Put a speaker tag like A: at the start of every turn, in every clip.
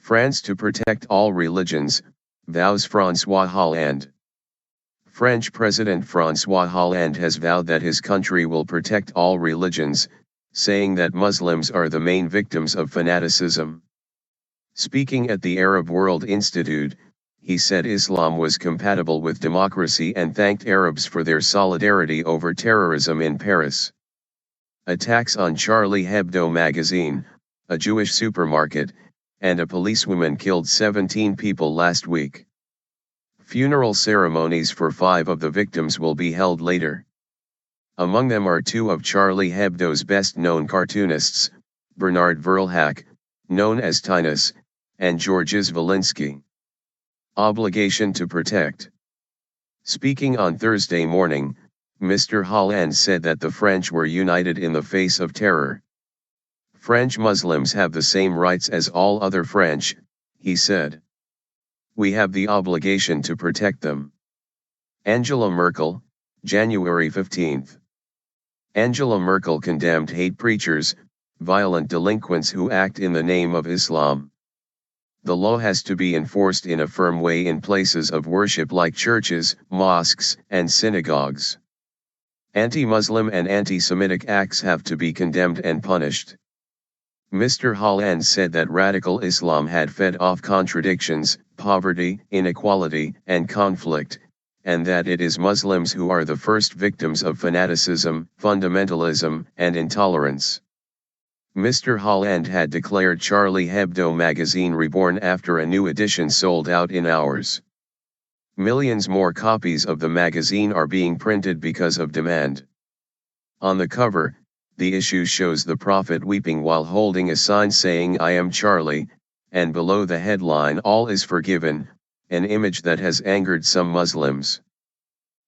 A: France to protect all religions, vows Francois Hollande. French President Francois Hollande has vowed that his country will protect all religions, saying that Muslims are the main victims of fanaticism. Speaking at the Arab World Institute, he said Islam was compatible with democracy and thanked Arabs for their solidarity over terrorism in Paris. Attacks on Charlie Hebdo magazine, a Jewish supermarket, and a policewoman killed 17 people last week. Funeral ceremonies for 5 of the victims will be held later. Among them are 2 of Charlie Hebdo's best-known cartoonists, Bernard Verlhac, known as Tinus, and Georges Valinsky. Obligation to protect. Speaking on Thursday morning, Mr. Hollande said that the French were united in the face of terror. French Muslims have the same rights as all other French, he said. We have the obligation to protect them. Angela Merkel, January 15. Angela Merkel condemned hate preachers, violent delinquents who act in the name of Islam. The law has to be enforced in a firm way in places of worship like churches, mosques, and synagogues. Anti-Muslim and anti-Semitic acts have to be condemned and punished. Mr. Hollande said that radical Islam had fed off contradictions, poverty, inequality, and conflict, and that it is Muslims who are the first victims of fanaticism, fundamentalism, and intolerance. Mr. Hollande had declared Charlie Hebdo magazine reborn after a new edition sold out in hours. Millions more copies of the magazine are being printed because of demand. On the cover, the issue shows the prophet weeping while holding a sign saying "I am Charlie," and below the headline "All is forgiven," an image that has angered some Muslims.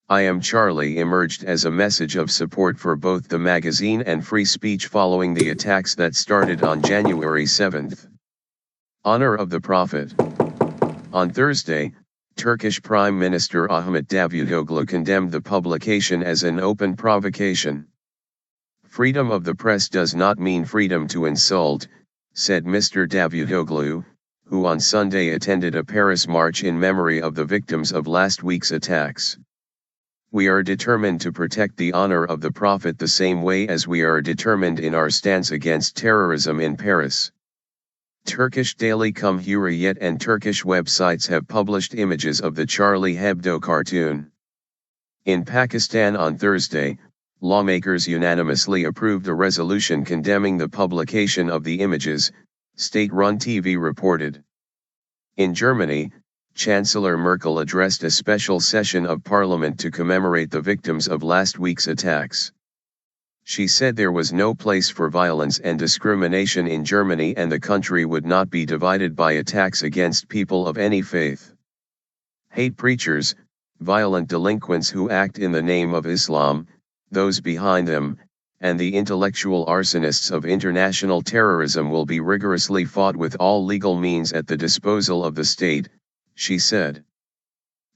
A: "I am Charlie" emerged as a message of support for both the magazine and free speech following the attacks that started on January 7. Honor of the Prophet. On Thursday, Turkish Prime Minister Ahmet Davutoglu condemned the publication as an open provocation. "Freedom of the press does not mean freedom to insult," said Mr. Davutoglu, who on Sunday attended a Paris march in memory of the victims of last week's attacks. "We are determined to protect the honor of the Prophet the same way as we are determined in our stance against terrorism in Paris." Turkish daily Cumhuriyet and Turkish websites have published images of the Charlie Hebdo cartoon. In Pakistan on Thursday, lawmakers unanimously approved a resolution condemning the publication of the images, state-run TV reported. In Germany, Chancellor Merkel addressed a special session of parliament to commemorate the victims of last week's attacks. She said there was no place for violence and discrimination in Germany and the country would not be divided by attacks against people of any faith. Hate preachers, violent delinquents who act in the name of Islam, those behind them, and the intellectual arsonists of international terrorism will be rigorously fought with all legal means at the disposal of the state, she said.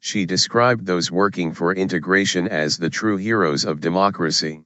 A: She described those working for integration as the true heroes of democracy.